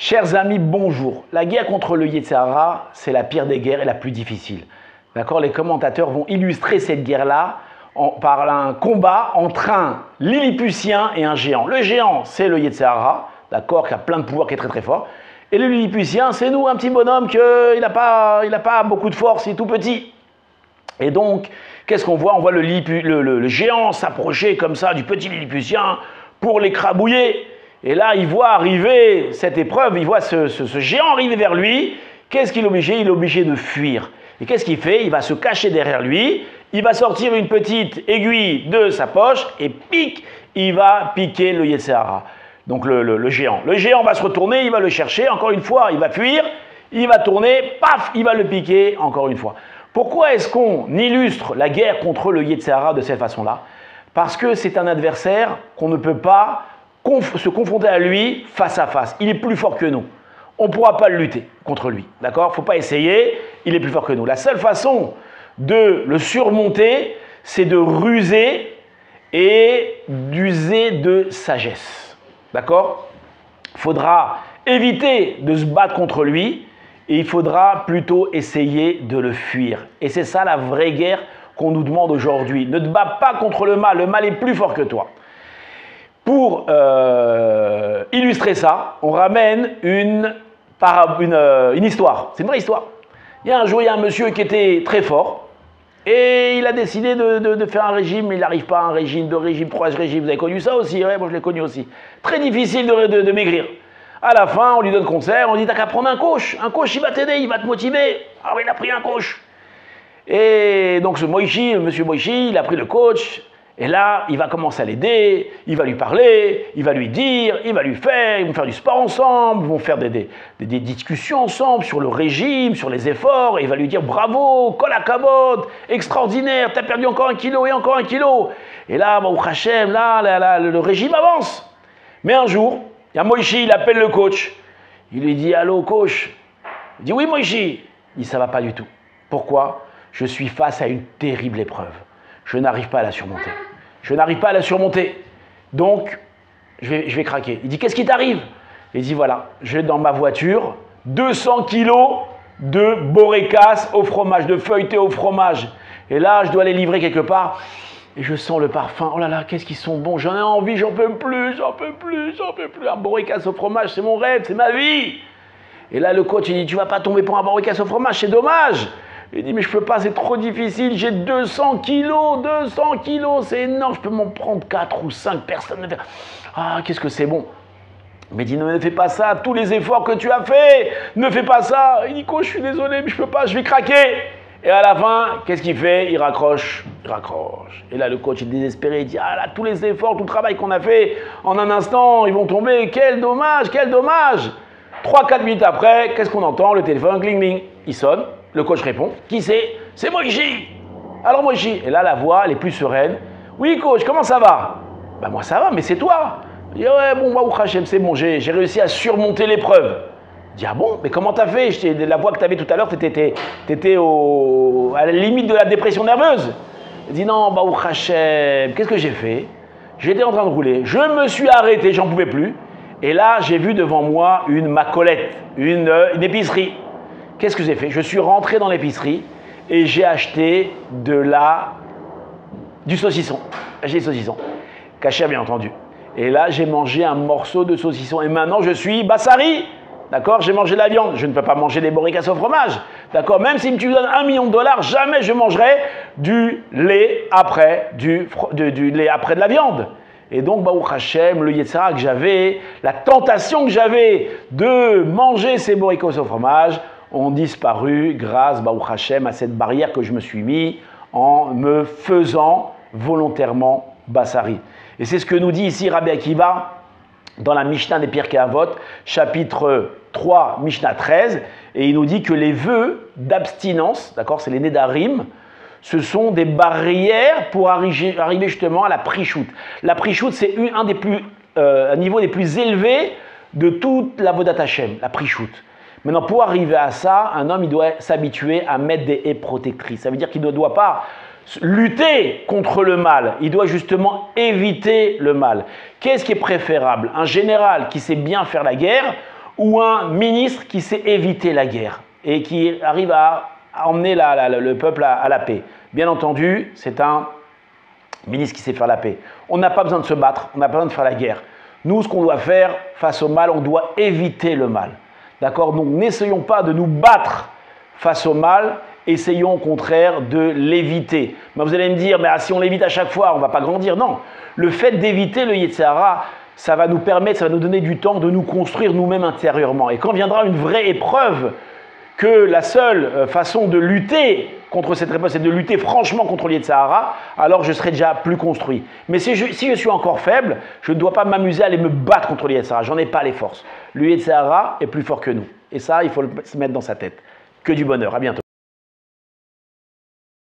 Chers amis, bonjour. La guerre contre le Yetzer Hara, c'est la pire des guerres et la plus difficile. D'accord? Les commentateurs vont illustrer cette guerre-là par un combat entre un Lilliputien et un géant. Le géant, c'est le Yetzer Hara, d'accord, qui a plein de pouvoirs, qui est très très fort. Et le Lilliputien, c'est nous, un petit bonhomme qui n'a pas beaucoup de force, il est tout petit. Et donc, qu'est-ce qu'on voit? On voit le géant s'approcher comme ça du petit Lilliputien pour l'écrabouiller. Et là, il voit arriver cette épreuve, il voit ce géant arriver vers lui. Qu'est-ce qu'il est obligé? Il est obligé de fuir. Et qu'est-ce qu'il fait? Il va se cacher derrière lui, il va sortir une petite aiguille de sa poche et pique, il va piquer le Yetzer Hara. Donc le géant. Le géant va se retourner, il va le chercher, encore une fois, il va fuir, il va tourner, paf, il va le piquer, encore une fois. Pourquoi est-ce qu'on illustre la guerre contre le Yetzer Hara de cette façon-là? Parce que c'est un adversaire qu'on ne peut pas se confronter à lui face à face. Il est plus fort que nous. On ne pourra pas lutter contre lui. D'accord? Il ne faut pas essayer, il est plus fort que nous. La seule façon de le surmonter, c'est de ruser et d'user de sagesse. D'accord? Il faudra éviter de se battre contre lui et il faudra plutôt essayer de le fuir. Et c'est ça la vraie guerre qu'on nous demande aujourd'hui. Ne te bats pas contre le mal est plus fort que toi. Pour illustrer ça, on ramène une histoire. C'est une vraie histoire. Il y a un jour, il y a un monsieur qui était très fort et il a décidé de faire un régime, mais il n'arrive pas à un régime, 2 régimes, 3 régimes. Vous avez connu ça aussi? Ouais, moi je l'ai connu aussi. Très difficile de maigrir. À la fin, on lui donne conseil, on dit t'as qu'à prendre un coach. Un coach, il va t'aider, il va te motiver. Alors il a pris un coach. Et donc ce monsieur Moïchi, il a pris le coach. Et là, il va commencer à l'aider, il va lui parler, il va lui dire, il va lui faire, ils vont faire du sport ensemble, ils vont faire des discussions ensemble sur le régime, sur les efforts, et il va lui dire bravo, kol hakavod, extraordinaire, t'as perdu encore 1 kilo et encore 1 kilo. Et là, Baruch Hashem, le régime avance. Mais un jour, il y a Moïchi, il appelle le coach, il lui dit allô coach, il dit oui Moïchi, il dit ça va pas du tout. Pourquoi? Je suis face à une terrible épreuve. Je n'arrive pas à la surmonter. Je n'arrive pas à la surmonter. Donc, je vais craquer. Il dit, qu'est-ce qui t'arrive? Il dit, voilà, j'ai dans ma voiture 200 kilos de borékas au fromage, de feuilleté au fromage. Et là, je dois les livrer quelque part. Et je sens le parfum. Oh là là, qu'est-ce qu'ils sont bons. J'en ai envie, j'en peux plus, j'en peux plus, j'en peux plus. Un borékas au fromage, c'est mon rêve, c'est ma vie. Et là, le coach, il dit, tu ne vas pas tomber pour un borékas au fromage, c'est dommage. Il dit, mais je ne peux pas, c'est trop difficile, j'ai 200 kilos, c'est énorme, je peux m'en prendre 4 ou 5 personnes. Ah, qu'est-ce que c'est bon. Mais il dit, ne fais pas ça, tous les efforts que tu as fait, ne fais pas ça. Il dit, coach, je suis désolé, mais je ne peux pas, je vais craquer. Et à la fin, qu'est-ce qu'il fait? Il raccroche. Et là, le coach est désespéré, il dit, ah là, tous les efforts, tout le travail qu'on a fait, en un instant, ils vont tomber, quel dommage, quel dommage. 3-4 minutes après, qu'est-ce qu'on entend? Le téléphone, cling, cling, il sonne. Le coach répond, qui c'est? C'est Moïchi. Alors Moïchi, et là la voix, elle est plus sereine. Oui coach, comment ça va? Ben moi ça va, mais c'est toi. Il dit ouais, bon, Baruch Hashem, c'est bon, j'ai réussi à surmonter l'épreuve. Il dit ah bon, mais comment t'as fait? La voix que t'avais tout à l'heure, t'étais à la limite de la dépression nerveuse. Il dit non, Baruch Hashem, qu'est-ce que j'ai fait? J'étais en train de rouler, je me suis arrêté, j'en pouvais plus. Et là, j'ai vu devant moi une macolette, une épicerie. Qu'est-ce que j'ai fait? Je suis rentré dans l'épicerie et j'ai acheté du saucisson. J'ai des saucissons, caché bien entendu. Et là, j'ai mangé un morceau de saucisson. Et maintenant, je suis bassari. D'accord? J'ai mangé de la viande. Je ne peux pas manger des borékas au fromage. D'accord? Même si tu me donnes $1 million, jamais je mangerai du lait après de la viande. Et donc, Baruch Hashem, le Yetzer Hara que j'avais, la tentation que j'avais de manger ces borékas au fromage, ont disparu grâce, Baruch Hashem, à cette barrière que je me suis mis en me faisant volontairement bassari. Et c'est ce que nous dit ici Rabbi Akiva dans la Mishnah des Pirkei Avot, chapitre 3, Mishnah 13, et il nous dit que les vœux d'abstinence, d'accord, c'est les Nedarim, ce sont des barrières pour arriver justement à la prichout. La prichout, c'est un niveau des plus élevés de toute la Vodat Hashem, la prichout. Maintenant, pour arriver à ça, un homme il doit s'habituer à mettre des haies protectrices. Ça veut dire qu'il ne doit pas lutter contre le mal, il doit justement éviter le mal. Qu'est-ce qui est préférable? Un général qui sait bien faire la guerre ou un ministre qui sait éviter la guerre et qui arrive à emmener le peuple à la paix. Bien entendu, c'est un ministre qui sait faire la paix. On n'a pas besoin de se battre, on n'a pas besoin de faire la guerre. Nous, ce qu'on doit faire face au mal, on doit éviter le mal. D'accord? Donc, n'essayons pas de nous battre face au mal, essayons au contraire de l'éviter. Mais vous allez me dire, mais si on l'évite à chaque fois, on ne va pas grandir. Non, le fait d'éviter le Yetzer Hara, ça va nous permettre, ça va nous donner du temps de nous construire nous-mêmes intérieurement. Et quand viendra une vraie épreuve, que la seule façon de lutter contre cette épreuve, c'est de lutter franchement contre le Yetzer Hara, alors je serai déjà plus construit. Mais si je suis encore faible, je ne dois pas m'amuser à aller me battre contre le Yetzer Hara. J'en ai pas les forces. Le Yetzer Hara est plus fort que nous. Et ça, il faut se mettre dans sa tête. Que du bonheur. À bientôt.